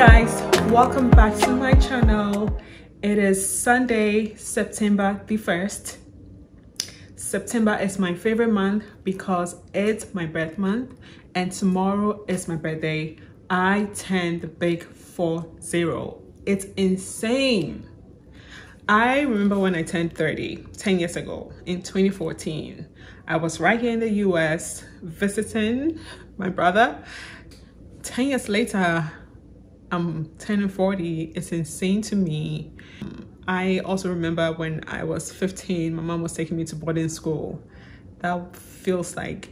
guys, welcome back to my channel. It is Sunday, September the 1st. September is my favorite month because it's my birth month and tomorrow is my birthday. I turn the big 40. It's insane. I remember when I turned 30 10 years ago in 2014. I was right here in the US visiting my brother. 10 years later, I'm turning 40. It's insane to me. I also remember when I was 15, my mom was taking me to boarding school. That feels like,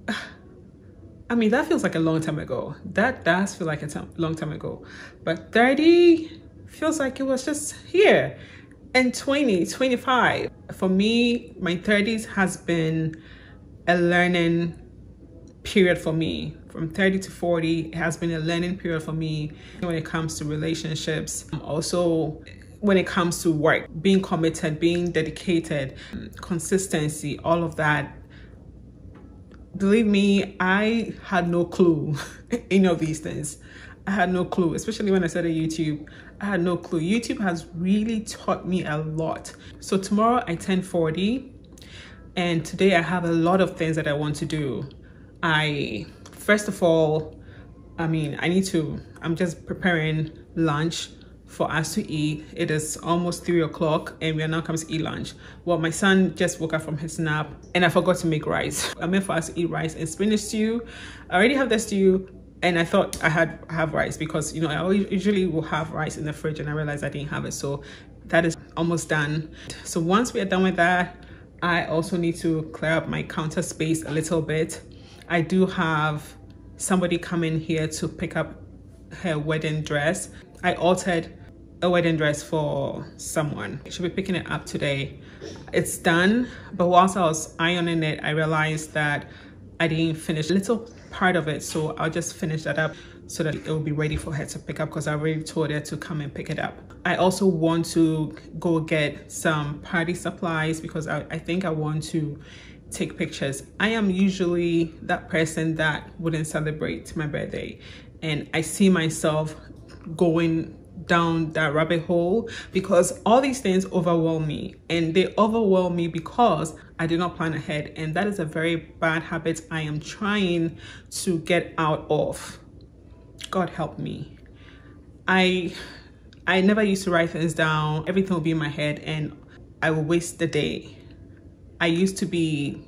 that feels like a long time ago. That does feel like a long time ago. But 30 feels like it was just here. And 25. For me, my 30s has been a learning period for me. From 30 to 40, it has been a learning period for me when it comes to relationships. Also, when it comes to work, being committed, being dedicated, consistency, all of that. Believe me, I had no clue any of these things. I had no clue, especially when I started YouTube. I had no clue. YouTube has really taught me a lot. So tomorrow I turn 40 and today I have a lot of things that I want to do. First of all, I'm just preparing lunch for us to eat. It is almost 3 o'clock and we are now coming to eat lunch. Well, my son just woke up from his nap and I forgot to make rice. I meant for us to eat rice and spinach stew. I already have the stew and I thought I have rice because, I usually will have rice in the fridge and I realized I didn't have it. So that is almost done. So once we are done with that, I also need to clear up my counter space a little bit. I do have somebody coming here to pick up her wedding dress. I altered a wedding dress for someone. She'll be picking it up today. It's done, but whilst I was ironing it, I realized that I didn't finish a little part of it. So I'll just finish that up so that it will be ready for her to pick up because I already told her to come and pick it up. I also want to go get some party supplies because I think I want to take pictures. I am usually that person that wouldn't celebrate my birthday, and I see myself going down that rabbit hole because all these things overwhelm me, and they overwhelm me because I did not plan ahead, and that is a very bad habit I am trying to get out of. God help me. I never used to write things down. Everything will be in my head and I will waste the day. I used to be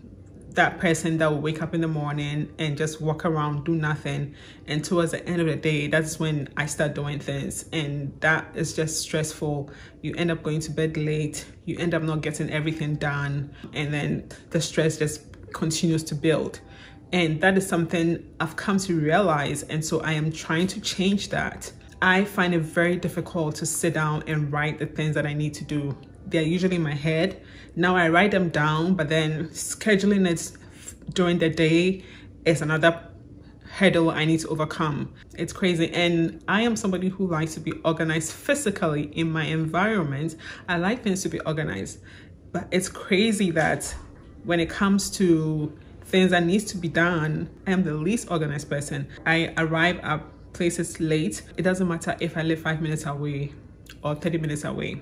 that person that will wake up in the morning and just walk around, do nothing. And towards the end of the day, that's when I start doing things. And that is just stressful. You end up going to bed late. You end up not getting everything done. And then the stress just continues to build. And that is something I've come to realize. And so I am trying to change that. I find it very difficult to sit down and write the things that I need to do. They're usually in my head. Now I write them down, but then scheduling it during the day is another hurdle I need to overcome. It's crazy. And I am somebody who likes to be organized physically in my environment. I like things to be organized, but it's crazy that when it comes to things that needs to be done, I am the least organized person. I arrive at places late. It doesn't matter if I live 5 minutes away or 30 minutes away.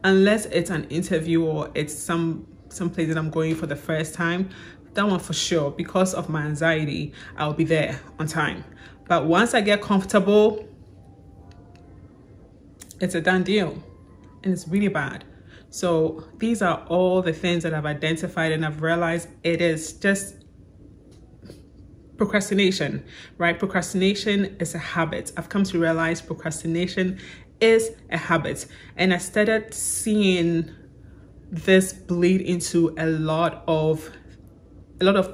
Unless it's an interview or it's some place that I'm going for the first time, that one for sure, because of my anxiety, I'll be there on time. But once I get comfortable, it's a done deal and it's really bad. So these are all the things that I've identified and I've realized it is just procrastination, right? Procrastination is a habit. I've come to realize procrastination is a habit, and I started seeing this bleed into a lot of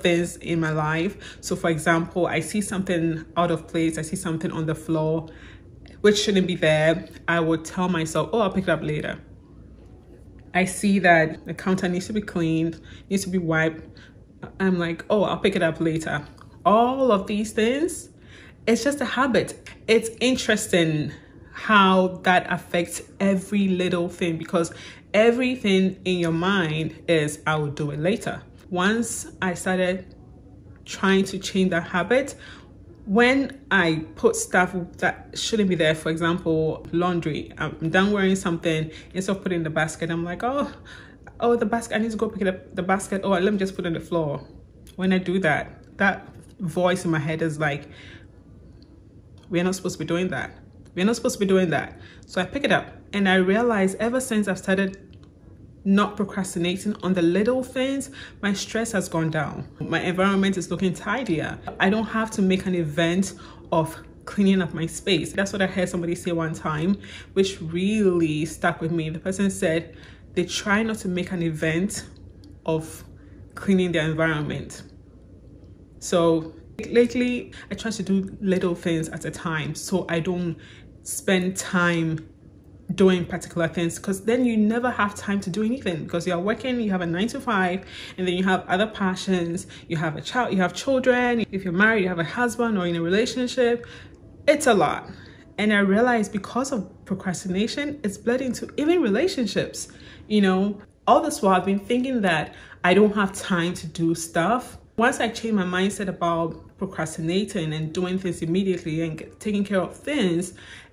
things in my life. So for example, I see something out of place, I see something on the floor which shouldn't be there. I would tell myself, oh, I'll pick it up later. I see that the counter needs to be cleaned, needs to be wiped. I'm like, oh, I'll pick it up later. All of these things, it's just a habit. It's interesting how that affects every little thing because everything in your mind is, I will do it later. Once I started trying to change that habit, when I put stuff that shouldn't be there, for example, laundry, I'm done wearing something, instead of putting in the basket, I'm like, oh, the basket, I need to go pick it up, the basket, oh, let me just put it on the floor. When I do that, that voice in my head is like, we're not supposed to be doing that. We're not supposed to be doing that. So I pick it up, and I realize ever since I've started not procrastinating on the little things, my stress has gone down. My environment is looking tidier. I don't have to make an event of cleaning up my space. That's what I heard somebody say one time, which really stuck with me. The person said they try not to make an event of cleaning their environment. So lately, I try to do little things at a time, so I don't spend time doing particular things, because then you never have time to do anything, because you're working, you have a 9 to 5, and then you have other passions, you have a child, you have children, if you're married, you have a husband or in a relationship. It's a lot. And I realized because of procrastination, it's bled into even relationships. You know, all this while I've been thinking that I don't have time to do stuff. Once I changed my mindset about procrastinating and doing things immediately and taking care of things,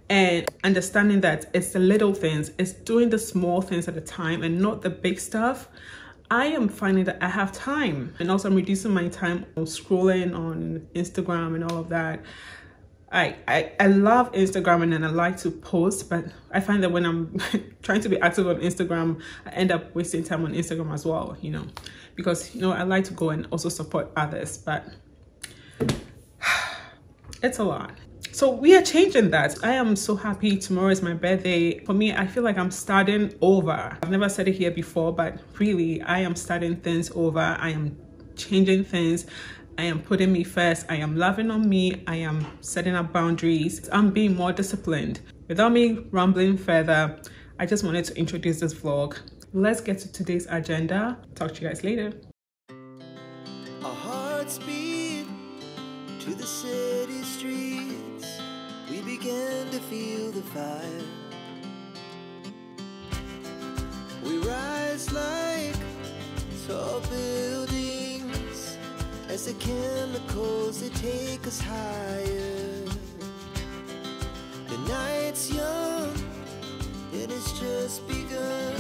and understanding that it's the little things, it's doing the small things at a time and not the big stuff, I am finding that I have time. And also I'm reducing my time on scrolling on Instagram and all of that. I love Instagram and I like to post, but I find that when I'm trying to be active on Instagram, I end up wasting time on Instagram as well, you know, because, you know, I like to go and also support others, but it's a lot. So we are changing that. I am so happy. Tomorrow is my birthday. For me, I feel like I'm starting over. I've never said it here before, but really, I am starting things over. I am changing things. I am putting me first. I am loving on me. I am setting up boundaries. I'm being more disciplined. Without me rambling further, I just wanted to introduce this vlog. Let's get to today's agenda. Talk to you guys later. Our hearts beat to the city streets. We began to feel the fire. We rise like tall buildings as the chemicals, they take us higher. The night's young and it's just begun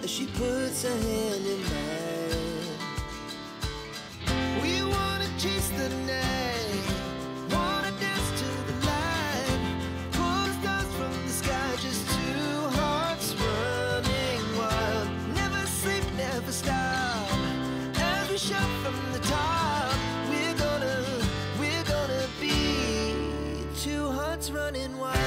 as she puts her hand in mine. We wanna chase the night, wanna dance to the light, pull the stars from the sky, just two hearts running wild. Never sleep, never stop, as we shout from the top. We're gonna be two hearts running wild.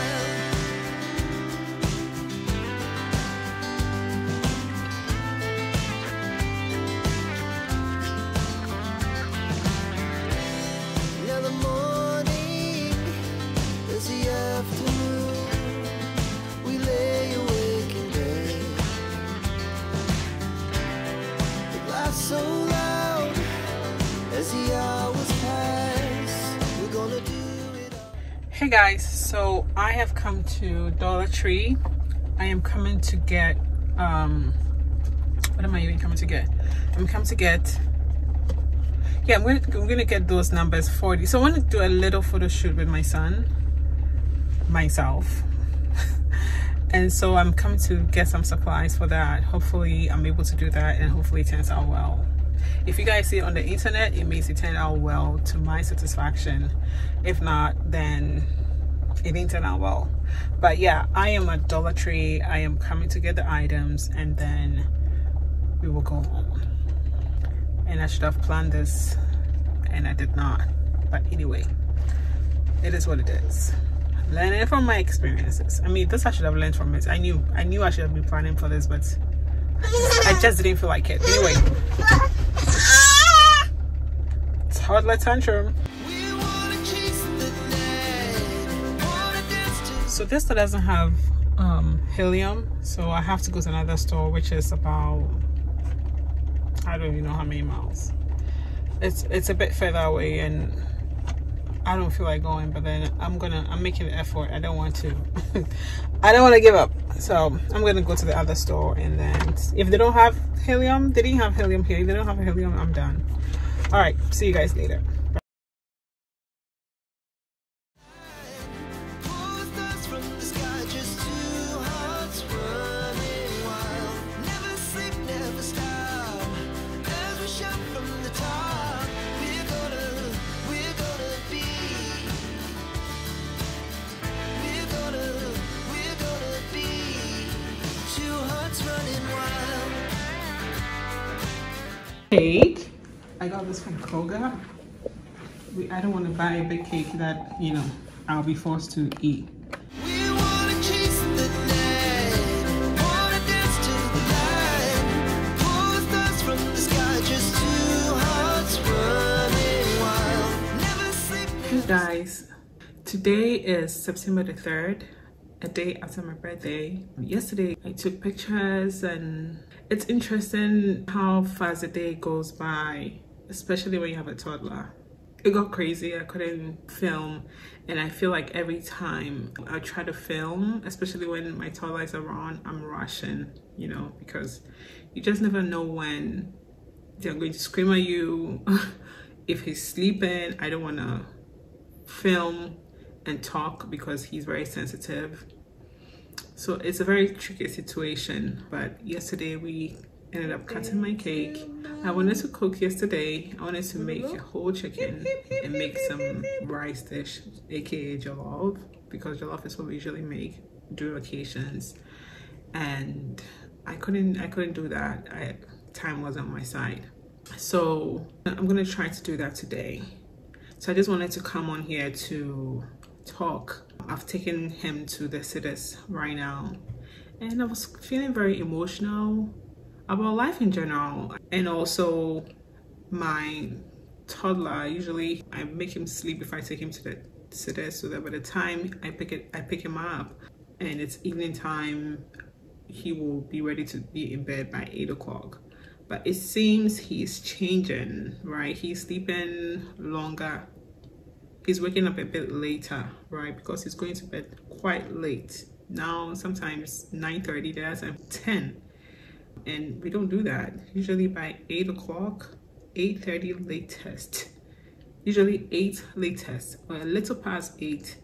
So loud as the hours pass, we're gonna do it all. Hey guys, so I have come to Dollar Tree. I am coming to get what am I even coming to get? I'm coming to get, yeah, I'm gonna get those numbers 40. So I want to do a little photo shoot with my son, myself. And so I'm coming to get some supplies for that. Hopefully I'm able to do that, and hopefully it turns out well. If you guys see it on the internet, it means it turned out well to my satisfaction. If not, then it didn't turn out well. But yeah, I am at Dollar Tree. I am coming to get the items and then we will go home. And I should have planned this and I did not. But anyway, it is what it is. Learning from my experiences. I mean, this I should have learned from it. I knew I should have been planning for this, but I just didn't feel like it. Anyway, toddler tantrum. So this store doesn't have helium, so I have to go to another store, which is about, I don't even know how many miles. It's a bit further away, and I don't feel like going, but then I'm making the effort. I don't want to I don't want to give up, so I'm gonna go to the other store. And then if they don't have helium, they didn't have helium here. If they don't have helium, I'm done. All right, see you guys later. Cake. I got this from Kroger. I don't want to buy a big cake that, you know, I'll be forced to eat. We wanna chase the night, wanna dance to the light, pull the stars from the sky, just two hearts running wild, never sleep. Hey guys, today is September the 3rd, a day after my birthday. Yesterday I took pictures, and it's interesting how fast the day goes by, especially when you have a toddler. It got crazy. I couldn't film, and I feel like every time I try to film, especially when my toddler is around, I'm rushing, you know, because you just never know when they're going to scream at you. If he's sleeping, I don't want to film and talk because he's very sensitive. So it's a very tricky situation. But yesterday we ended up cutting my cake. I wanted to cook yesterday. I wanted to make a whole chicken and make some rice dish, aka jollof, because jollof is what we usually make during occasions. And I couldn't do that. Time wasn't on my side. So I'm gonna try to do that today. So I just wanted to come on here to talk. I've taken him to the sitters right now, and I was feeling very emotional about life in general, and also my toddler. Usually I make him sleep before I take him to the sitters, so that by the time I pick him up and it's evening time, he will be ready to be in bed by 8 o'clock. But it seems he's changing, right? He's sleeping longer. He's waking up a bit later, right? Because he's going to bed quite late. Now, sometimes 9:30, there's 10. And we don't do that. Usually by 8 o'clock, 8:30 latest. Usually 8 latest, or a little past 8.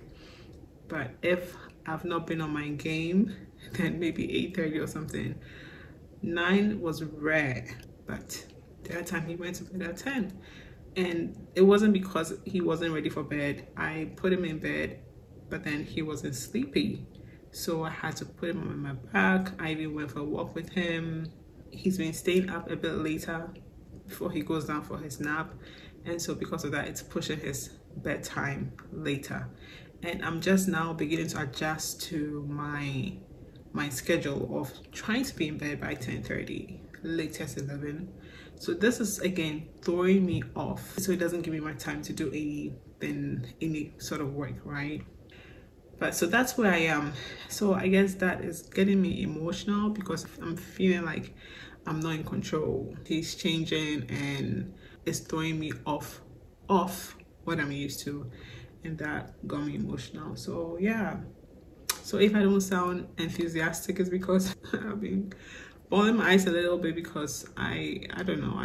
But if I've not been on my game, then maybe 8:30 or something. 9 was rare, but that time he went to bed at 10. And it wasn't because he wasn't ready for bed. I put him in bed, but then he wasn't sleepy. So I had to put him on my back. I even went for a walk with him. He's been staying up a bit later before he goes down for his nap. And so because of that, it's pushing his bedtime later. And I'm just now beginning to adjust to my schedule of trying to be in bed by 10:30, latest 11. So this is again throwing me off, so it doesn't give me my time to do any sort of work, right? But so that's where I am. So I guess that is getting me emotional because I'm feeling like I'm not in control. He's changing and it's throwing me off what I'm used to, and that got me emotional. So yeah. So if I don't sound enthusiastic, it's because I've been bawling my eyes a little bit, because I don't know,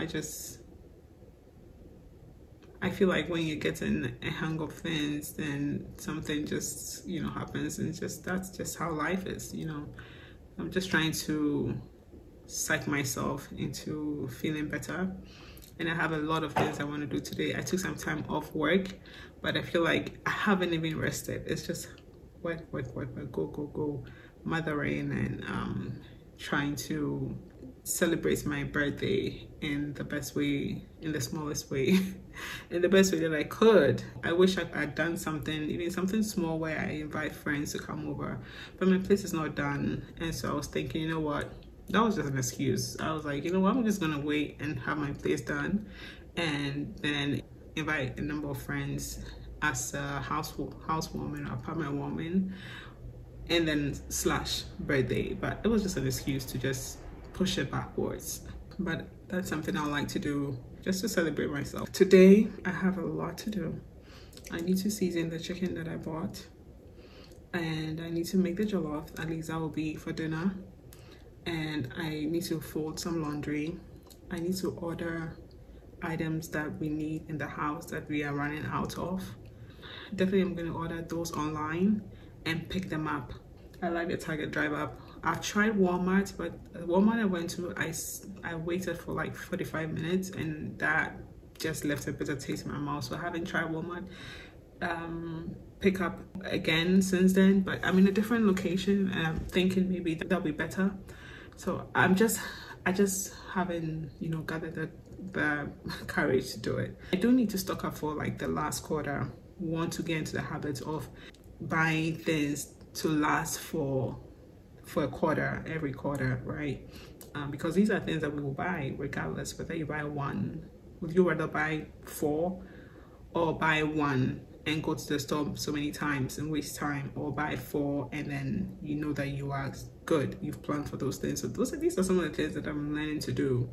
I feel like when you get in a hang of things, then something just, you know, happens, and that's just how life is, you know. I'm just trying to psych myself into feeling better, and I have a lot of things I want to do today. I took some time off work, but I feel like I haven't even rested. It's just work, go, mothering, and trying to celebrate my birthday in the best way, in the smallest way, in the best way that I could. I wish I had done something, even something small, where I invite friends to come over, but my place is not done. And so I was thinking, you know what, that was just an excuse. I was like, you know what, I'm just gonna wait and have my place done, and then invite a number of friends as a housewarming or apartment woman, and then / birthday. But it was just an excuse to just push it backwards. But that's something I like to do, just to celebrate myself. Today I have a lot to do. I need to season the chicken that I bought, and I need to make the jollof. At least that will be for dinner. And I need to fold some laundry. I need to order items that we need in the house that we are running out of. Definitely I'm going to order those online and pick them up. I like the Target drive up. I've tried Walmart, but Walmart I went to, I waited for like 45 minutes, and that just left a bitter taste in my mouth. So I haven't tried Walmart pick up again since then, but I'm in a different location, and I'm thinking maybe that'll be better. So I just haven't, you know, gathered the courage to do it. I do need to stock up for like the last quarter. Want to get into the habit of buying things to last for a quarter, every quarter, right? Because these are things that we will buy regardless whether you buy one. Would you rather buy 4 or buy 1 and go to the store so many times and waste time, or buy 4 and then you know that you are good, you've planned for those things? So these are some of the things that I'm learning to do.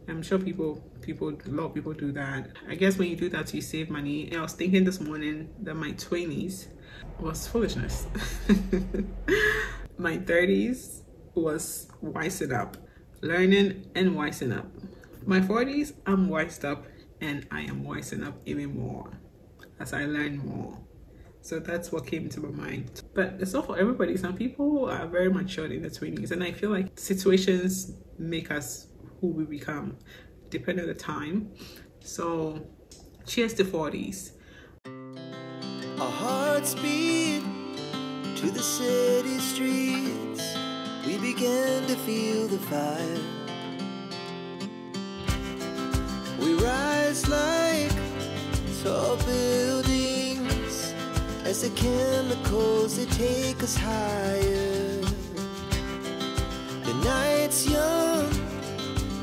I'm sure a lot of people do that. I guess when you do that, you save money. I was thinking this morning that my 20s was foolishness. My 30s was wising up, learning and wising up. My 40s, I'm wised up, and I am wising up even more as I learn more. So that's what came to my mind. But it's not for everybody. Some people are very matured in the 20s, and I feel like situations make us who we become, depending on the time. So cheers to 40s. Our hearts beat to the city streets. We began to feel the fire. We rise like tall buildings as the chemicals, they take us higher. The night's young,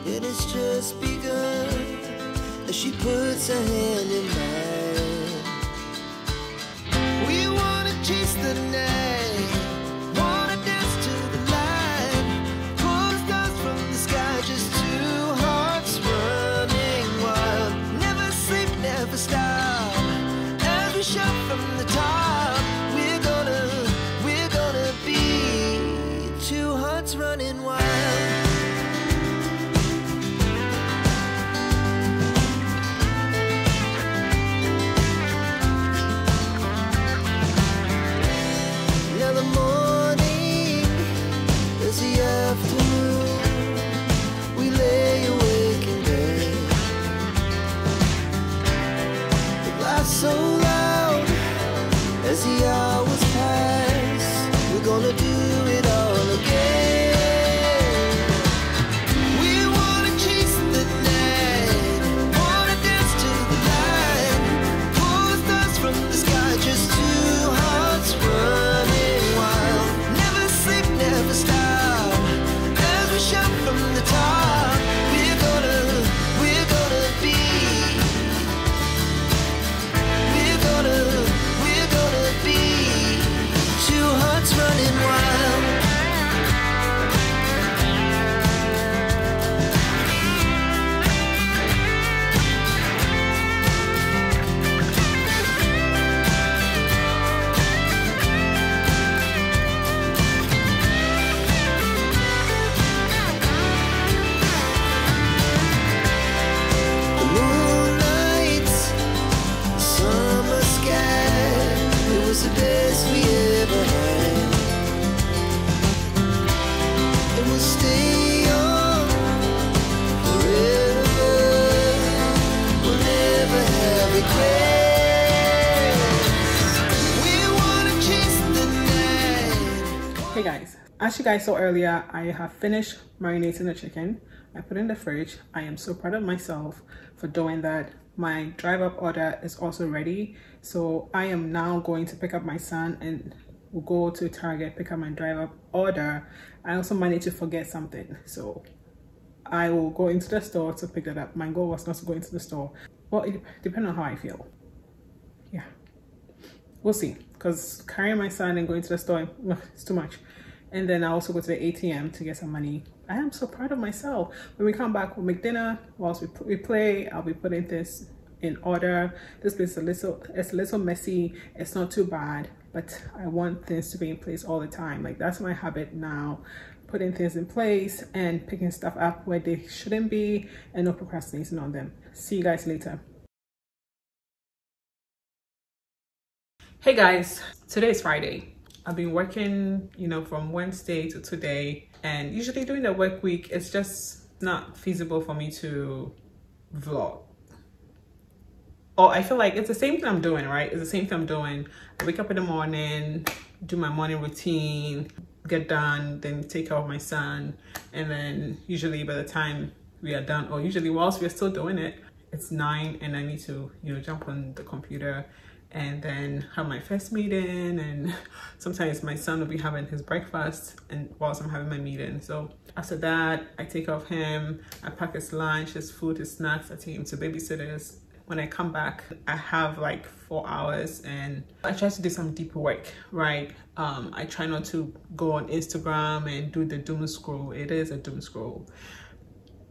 it has just begun as she puts her hand in mine. We wanna chase the night, wanna dance to the light, pull the stars from the sky, just two hearts running wild. Never sleep, never stop, as we shout from the top. We're gonna be two hearts running wild. So loud as the hours pass, we're gonna do it all again. We wanna chase the night, wanna dance to the light, pull the stars from the sky, just two hearts running wild. Never sleep, never stop, as we shout from the top. We're gonna be. We're gonna be two hearts running wild. The moonlight, summer sky, it was the best we ever had. And we'll stay young forever. We'll never have regrets. We wanna chase the night. Hey guys, as you guys saw earlier, I have finished marinating the chicken. I put it in the fridge. I am so proud of myself for doing that. My drive up order is also ready, so I am now going to pick up my son and we'll go to Target, pick up my drive up order. I also managed to forget something, so I will go into the store to pick that up. My goal was not to go into the store. Well, it depends on how I feel. Yeah, we'll see, because carrying my son and going to the store, it's too much. And then I also go to the ATM to get some money. I am so proud of myself. When we come back, we'll make dinner. Whilst we play, I'll be putting this in order. This place is it's a little messy. It's not too bad, but I want things to be in place all the time. Like, that's my habit now, putting things in place and picking stuff up where they shouldn't be, and no procrastinating on them. See you guys later. Hey guys, today is Friday. I've been working, from Wednesday to today, and usually during the work week, it's just not feasible for me to vlog. Or I feel like it's the same thing I'm doing, right? It's the same thing I'm doing. I wake up in the morning, do my morning routine, get done, then take care of my son, and then usually by the time we are done, or usually whilst we're still doing it, it's 9 and I need to, you know, jump on the computer and then have my first meeting. And sometimes my son will be having his breakfast and whilst I'm having my meeting. So after that, I take off him, I pack his lunch, his food, his snacks, I take him to babysitters. When I come back, I have like 4 hours and I try to do some deeper work, right? I try not to go on Instagram and do the doom scroll. It is a doom scroll.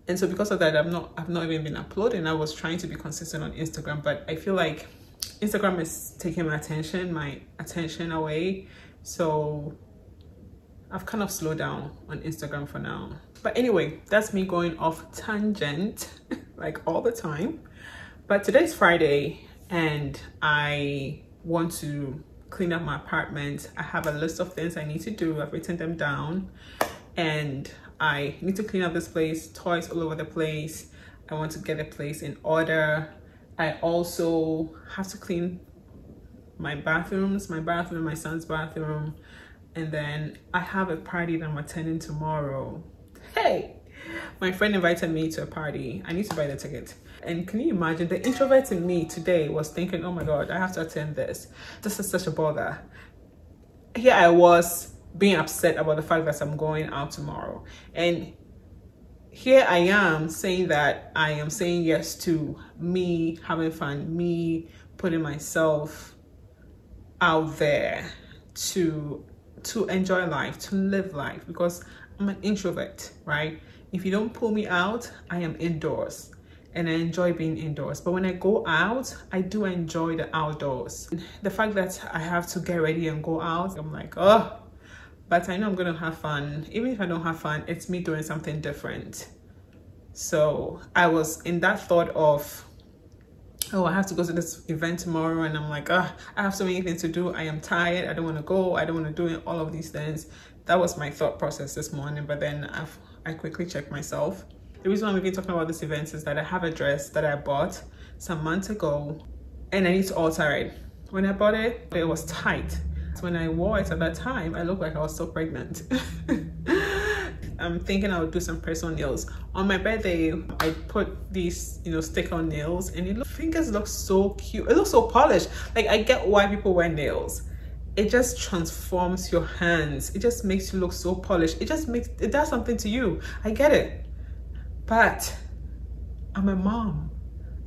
And so because of that, I've not even been uploading. I was trying to be consistent on Instagram, but I feel like Instagram is taking my attention away. So I've kind of slowed down on Instagram for now. But anyway, that's me going off tangent like all the time. But today's Friday and I want to clean up my apartment. I have a list of things I need to do. I've written them down and I need to clean up this place, toys all over the place. I want to get the place in order. I also have to clean my bathrooms, my son's bathroom. And then I have a party that I'm attending tomorrow. Hey, my friend invited me to a party. I need to buy the ticket. And can you imagine, the introvert in me today was thinking, oh my God, I have to attend this. This is such a bother. Here I was being upset about the fact that I'm going out tomorrow. And here I am saying that I am saying yes to me having fun, me putting myself out there to enjoy life, to live life, because I'm an introvert, right? If you don't pull me out, I am indoors. And I enjoy being indoors. But when I go out, I do enjoy the outdoors. The fact that I have to get ready and go out, I'm like, oh, but I know I'm gonna have fun. Even if I don't have fun, it's me doing something different. So I was in that thought of, oh, I have to go to this event tomorrow. And I'm like, oh, I have so many things to do. I am tired. I don't wanna go. I don't wanna do all of these things. That was my thought process this morning. But then I quickly checked myself. The reason why we've been talking about this event is that I have a dress that I bought some months ago and I need to alter it. When I bought it, it was tight. So when I wore it at that time, I looked like I was so pregnant. I'm thinking I would do some personal nails. On my birthday, I put these, you know, stick-on nails and fingers look so cute. It looks so polished. Like, I get why people wear nails. It just transforms your hands. It just makes you look so polished. It does something to you. I get it. But I'm a mom,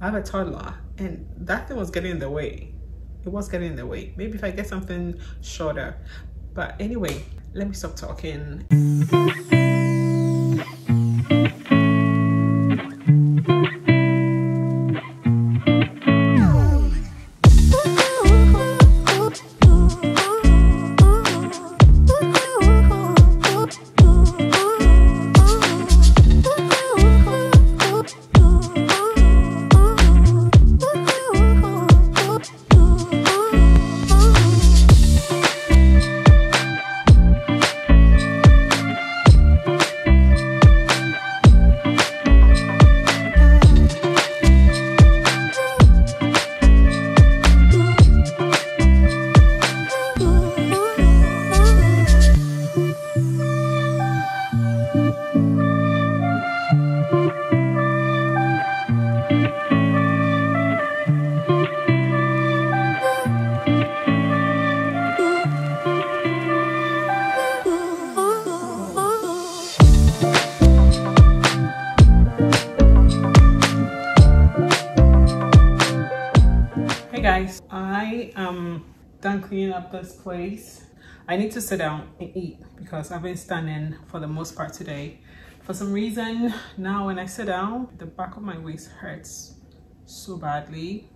I have a toddler, and that thing was getting in the way. It was getting in the way. Maybe if I get something shorter. But anyway, let me stop talking. Guys, I am done cleaning up this place. I need to sit down and eat because I've been standing for the most part today. For some reason, now when I sit down, the back of my waist hurts so badly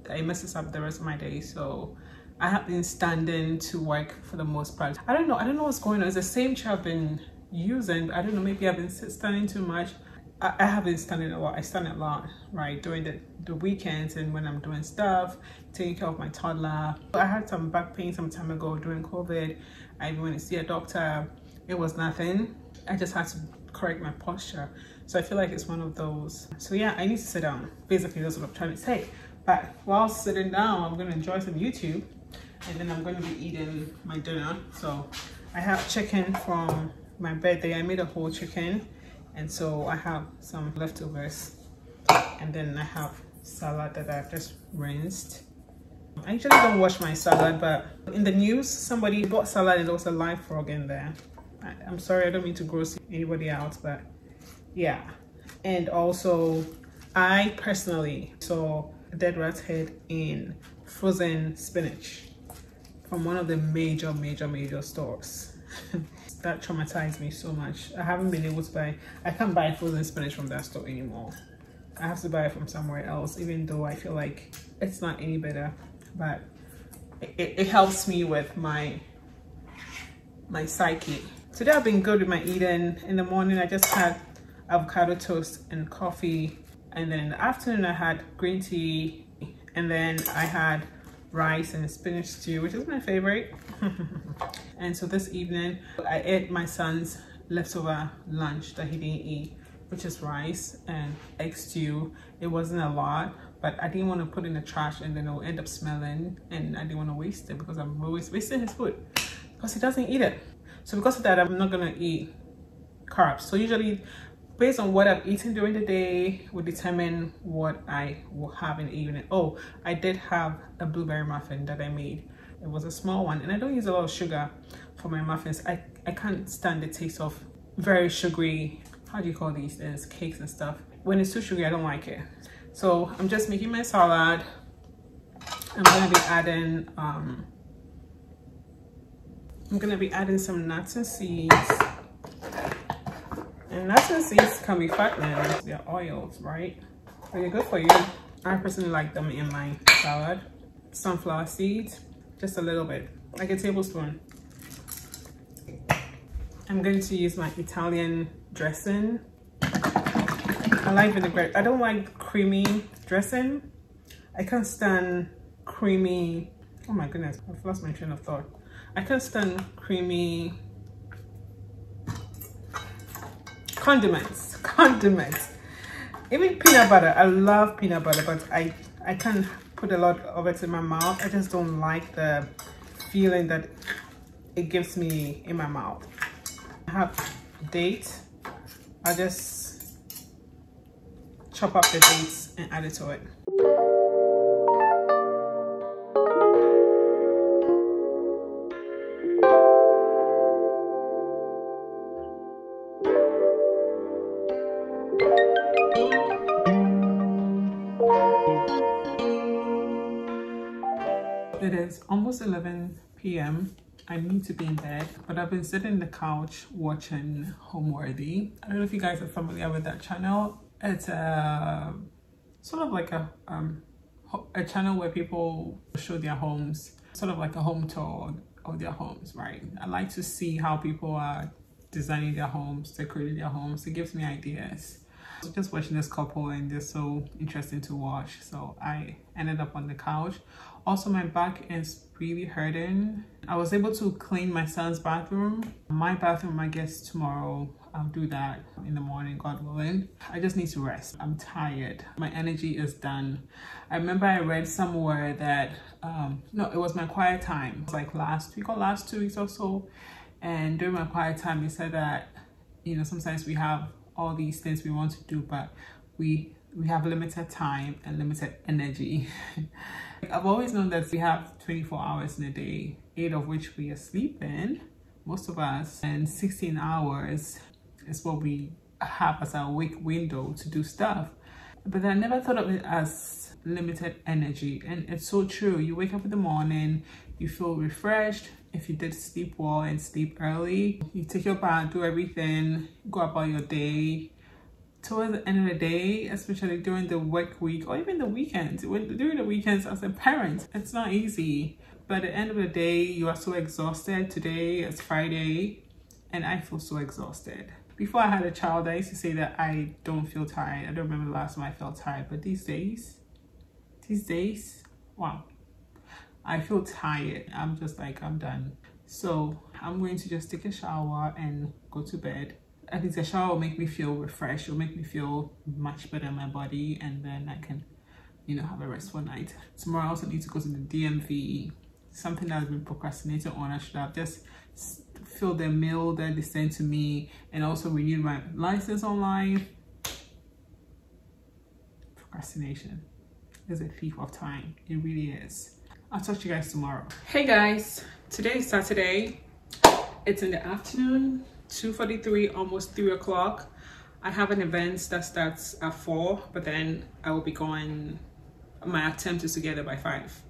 that it messes up the rest of my day. So I have been standing to work for the most part. I don't know what's going on. It's the same chair I've been using. I don't know, maybe I've been standing too much. I have been standing a lot. I stand a lot, right, during the weekends and when I'm doing stuff, taking care of my toddler. I had some back pain some time ago during COVID. I went to see a doctor. It was nothing. I just had to correct my posture. So I feel like it's one of those. So yeah, I need to sit down. Basically, that's what I'm trying to say. But while sitting down, I'm going to enjoy some YouTube. And then I'm going to be eating my dinner. So I have chicken from my birthday. I made a whole chicken. And so I have some leftovers, and then I have salad that I've just rinsed. I usually don't wash my salad, but in the news somebody bought salad and there was a live frog in there. I'm sorry, I don't mean to gross anybody out, but yeah. And also I personally saw a dead rat's head in frozen spinach from one of the major stores. That traumatized me so much. I haven't been able to buy, I can't buy frozen spinach from that store anymore. I have to buy it from somewhere else, even though I feel like it's not any better, but it helps me with my psyche. Today I've been good with my eating. In the morning I just had avocado toast and coffee, and then in the afternoon I had green tea, and then I had rice and spinach stew, which is my favorite. And so this evening I ate my son's leftover lunch that he didn't eat, which is rice and egg stew. It wasn't a lot, but I didn't want to put it in the trash and then it'll end up smelling, and I didn't want to waste it because I'm always wasting his food because he doesn't eat it. So because of that, I'm not gonna eat carbs. So usually based on what I've eaten during the day will determine what I will have in the evening. Oh, I did have a blueberry muffin that I made. It was a small one, and I don't use a lot of sugar for my muffins. I can't stand the taste of very sugary, how do you call these things, cakes and stuff. When it's too sugary, I don't like it. So I'm just making my salad. I'm gonna be adding some nuts and seeds. And nuts and seeds can be fattening. They're oils, right? But they're good for you. I personally like them in my salad. Sunflower seeds, just a little bit, like a tablespoon. I'm going to use my Italian dressing. I like vinaigrette. I don't like creamy dressing. I can't stand creamy. Oh my goodness, I've lost my train of thought. I can't stand creamy condiments. Even peanut butter. I love peanut butter, but I can't put a lot of it in my mouth. I just don't like the feeling that it gives me in my mouth. I have dates. I'll just chop up the dates and add it to it. It is almost 11 p.m. I need to be in bed, but I've been sitting on the couch watching Homeworthy. I don't know if you guys are familiar with that channel. It's a sort of like a channel where people show their homes, sort of like a home tour of their homes, right? I like to see how people are designing their homes, decorating their homes. It gives me ideas. So just watching this couple, and they're so interesting to watch, so I ended up on the couch. Also, my back is really hurting. I was able to clean my son's bathroom. My bathroom, I guess tomorrow I'll do that in the morning, God willing. I just need to rest. I'm tired. My energy is done. I remember I read somewhere that no, it was my quiet time. It was like last week or last 2 weeks or so, and during my quiet time they said that, you know, sometimes we have all these things we want to do, but we have limited time and limited energy. I've always known that we have 24 hours in a day, 8 of which we are sleeping, most of us, and 16 hours is what we have as our wake window to do stuff. But I never thought of it as limited energy, and it's so true. You wake up in the morning, you feel refreshed. If you did sleep well and sleep early, you take your bath, do everything, go about your day. Towards the end of the day, especially during the work week or even the weekends, during the weekends as a parent, it's not easy. But at the end of the day, you are so exhausted. Today is Friday and I feel so exhausted. Before I had a child, I used to say that I don't feel tired. I don't remember the last time I felt tired, but these days, wow, I feel tired. I'm just like, I'm done. So I'm going to just take a shower and go to bed. At least a shower will make me feel refreshed. It'll make me feel much better in my body, and then I can, you know, have a restful night. Tomorrow I also need to go to the DMV, something that I've been procrastinating on. I should have just filled the mail that they sent to me, and also renewed my license online. Procrastination is a thief of time. It really is. I'll talk to you guys tomorrow. Hey guys, today is Saturday. It's in the afternoon, 2:43, almost 3 o'clock. I have an event that starts at 4, but then I will be going, my attempt is to get there by 5.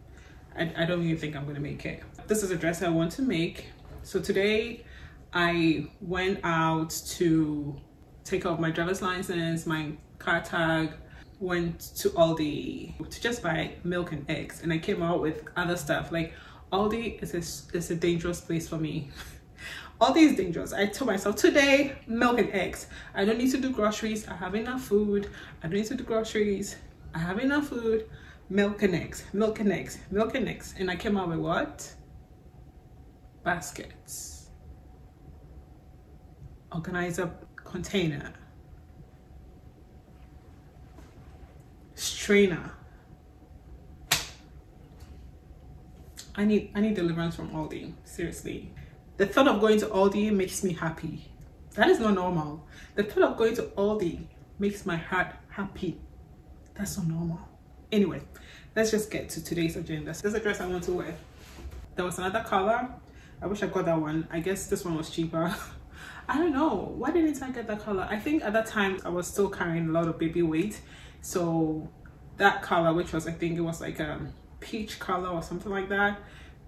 I don't even think I'm gonna make it. This is a dress I want to make. So today I went out to take off my driver's license, my car tag, went to Aldi to just buy milk and eggs, and I came out with other stuff. Like, Aldi is a dangerous place for me. Aldi is dangerous. I told myself today, milk and eggs. I don't need to do groceries. I have enough food. I don't need to do groceries. I have enough food. Milk and eggs, milk and eggs, milk and eggs. And I came out with what? Baskets. Organizer container. Strainer. I need deliverance from Aldi, seriously. The thought of going to Aldi makes me happy. That is not normal. The thought of going to Aldi makes my heart happy. That's not normal. Anyway, let's just get to today's agenda. This is a dress I want to wear. There was another color. I wish I got that one. I guess this one was cheaper. I don't know. Why didn't I get that color? I think at that time I was still carrying a lot of baby weight. So that color, which was, I think it was like a peach color or something like that,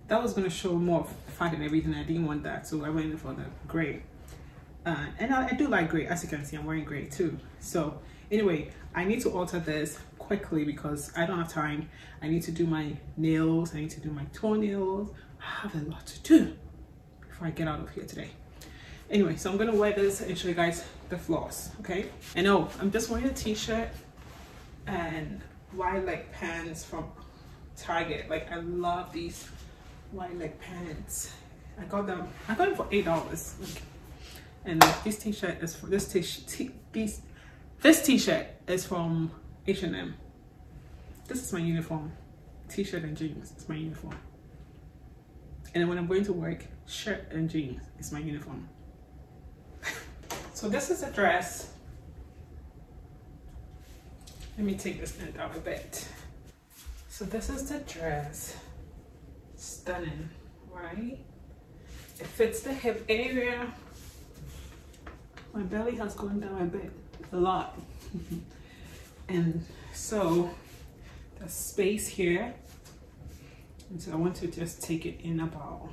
that was going to show more fat and everything. I didn't want that, so I went in for the gray. And I do like gray. As you can see, I'm wearing gray too. So anyway, I need to alter this quickly because I don't have time. I need to do my nails. I need to do my toenails. I have a lot to do before I get out of here today. Anyway, so I'm going to wear this and show you guys the flaws, okay? And oh, I'm just wearing a t-shirt and wide leg pants from Target. Like, I love these wide leg pants. I got them for $8. And this t-shirt is for this t-shirt is from H&M. This is my uniform. T-shirt and jeans is my uniform. And then when I'm going to work, shirt and jeans is my uniform. So this is a dress. Let me take this end out a bit. So this is the dress. Stunning, right? It fits the hip area. My belly has gone down a bit, a lot. And so there's space here. And so I want to just take it in about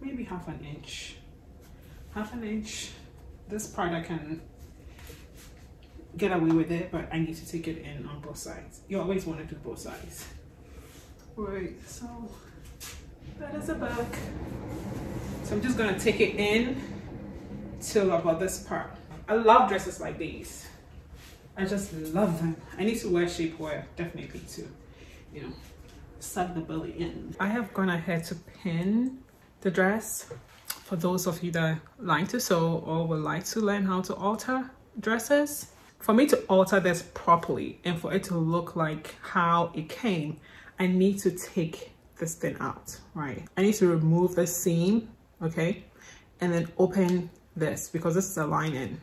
maybe half an inch. Half an inch. This part I can get away with it, but I need to take it in on both sides. You always want to do both sides. Right, so that is the back. So I'm just gonna take it in till about this part. I love dresses like these. I just love them. I need to wear shapewear definitely to, you know, suck the belly in. I have gone ahead to pin the dress for those of you that like to sew or would like to learn how to alter dresses. For me to alter this properly and for it to look like how it came, I need to take this thing out, right? I need to remove the seam, okay? And then open this because this is a lining,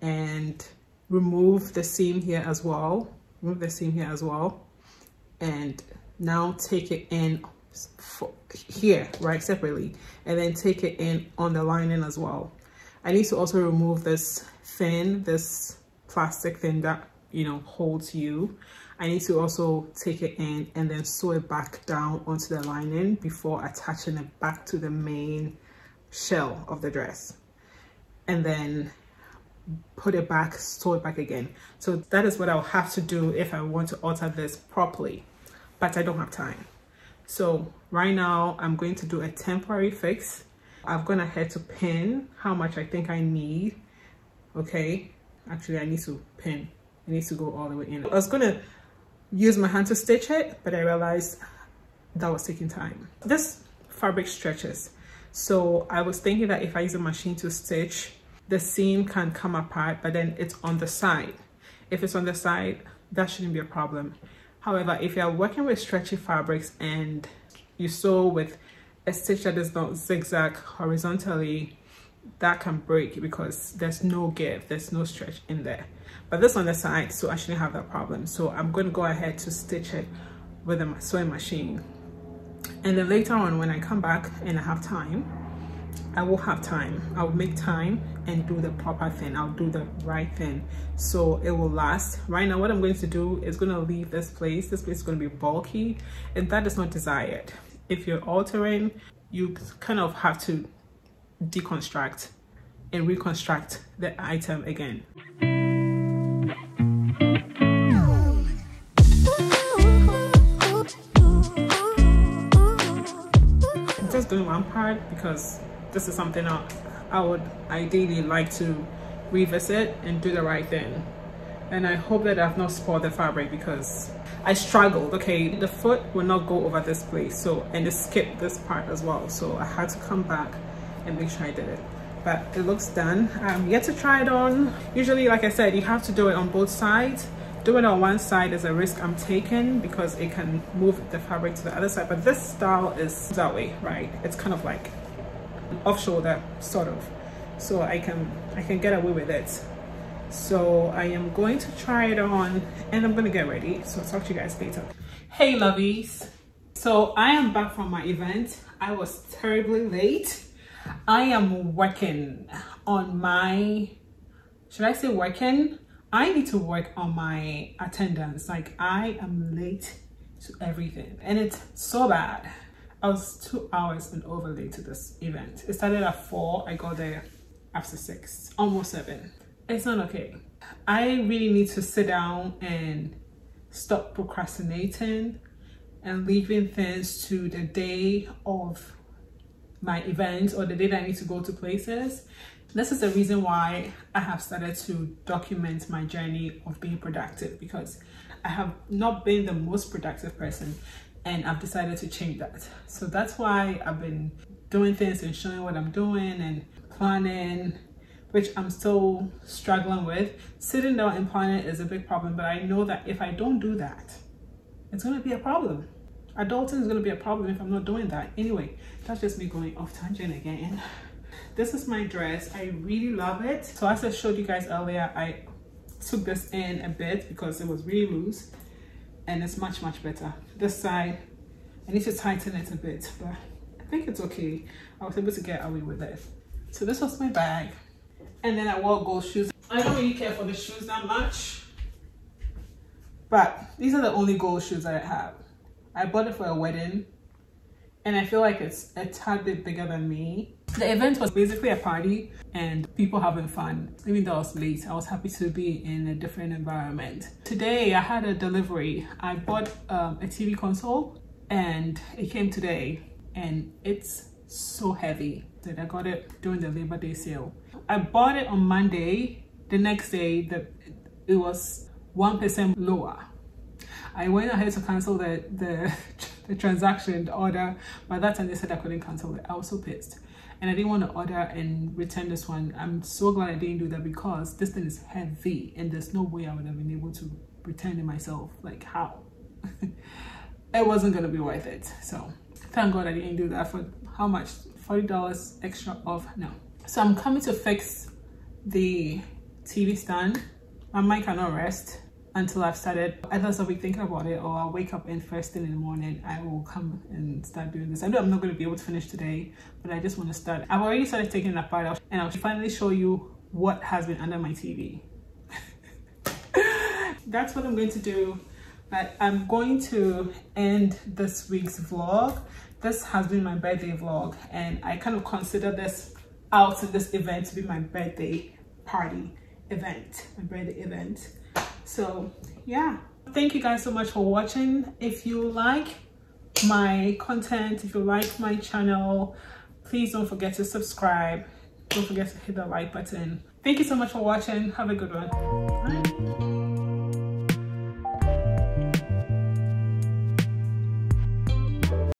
and remove the seam here as well. Remove the seam here as well. And now take it in here, right, separately, and then take it in on the lining as well. I need to also remove this fin, this plastic thing that, you know, holds you. I need to also take it in and then sew it back down onto the lining before attaching it back to the main shell of the dress, and then put it back, sew it back again. So that is what I'll have to do if I want to alter this properly, but I don't have time. So right now I'm going to do a temporary fix. I've gone ahead to pin how much I think I need. Okay, actually I need to pin, it needs to go all the way in. I was gonna use my hand to stitch it, but I realized that was taking time. This fabric stretches, so I was thinking that if I use a machine to stitch, the seam can come apart, but then it's on the side. If it's on the side, that shouldn't be a problem. However, if you're working with stretchy fabrics and you sew with a stitch that is not zigzag horizontally, that can break because there's no give, there's no stretch in there. But this on the side, so I shouldn't have that problem. So I'm going to go ahead to stitch it with a sewing machine, and then later on when I come back and I have time, I will have time, I'll make time and do the proper thing. I'll do the right thing so it will last. Right now what I'm going to do is going to leave this place is going to be bulky, and that is not desired. If you're altering, you kind of have to deconstruct and reconstruct the item again. I'm just doing one part because this is something I would ideally like to revisit and do the right thing. And I hope that I've not spoiled the fabric because I struggled. Okay, the foot will not go over this place, so, and it skipped this part as well, so I had to come back and make sure I did it. But it looks done. I'm yet to try it on. Usually, like I said, you have to do it on both sides. Doing it on one side is a risk I'm taking because it can move the fabric to the other side, but this style is that way, right? It's kind of like off shoulder, sort of, so I can get away with it. So I am going to try it on and I'm gonna get ready, so I'll talk to you guys later. Hey lovies, so I am back from my event. I was terribly late. I am working on my, should I say working? I need to work on my attendance. Like, I am late to everything and it's so bad. I was 2 hours and over late to this event. It started at 4, I got there after 6, almost 7. It's not okay. I really need to sit down and stop procrastinating and leaving things to the day of my event or the day that I need to go to places. This is the reason why I have started to document my journey of being productive, because I have not been the most productive person and I've decided to change that. So that's why I've been doing things and showing what I'm doing and planning, which I'm still struggling with. Sitting down and planning is a big problem, but I know that if I don't do that, it's gonna be a problem. Adulting is gonna be a problem if I'm not doing that. Anyway, that's just me going off tangent again. This is my dress. I really love it. So as I showed you guys earlier, I took this in a bit because it was really loose and it's much better. This side, I need to tighten it a bit, but I think it's okay. I was able to get away with it. So this was my bag. And then I wore gold shoes. I don't really care for the shoes that much, but these are the only gold shoes that I have. I bought it for a wedding and I feel like it's a tad bit bigger than me. The event was basically a party and people having fun. Even though I was late, I was happy to be in a different environment. Today I had a delivery. I bought a TV console and it came today and it's so heavy. I got it during the Labor Day sale. I bought it on Monday. The next day it was 1% lower. I went ahead to cancel the transaction, the order. By that time they said I couldn't cancel it. I was so pissed. And I didn't want to order and return this one. I'm so glad I didn't do that because this thing is heavy and there's no way I would have been able to return it myself. Like, how? It wasn't going to be worth it. So thank God I didn't do that. For how much? $40 extra off? No. So I'm coming to fix the TV stand. My mind cannot rest until I've started. Either I'll be thinking about it or I'll wake up and first thing in the morning I will come and start doing this. I know I'm not going to be able to finish today, but I just want to start. I've already started taking it apart and I'll finally show you what has been under my TV. That's what I'm going to do. But I'm going to end this week's vlog. This has been my birthday vlog and I kind of consider this out in this event to be my birthday party event, my birthday event. So yeah, thank you guys so much for watching. If you like my content, if you like my channel, please don't forget to subscribe. Don't forget to hit the like button. Thank you so much for watching. Have a good one. Bye.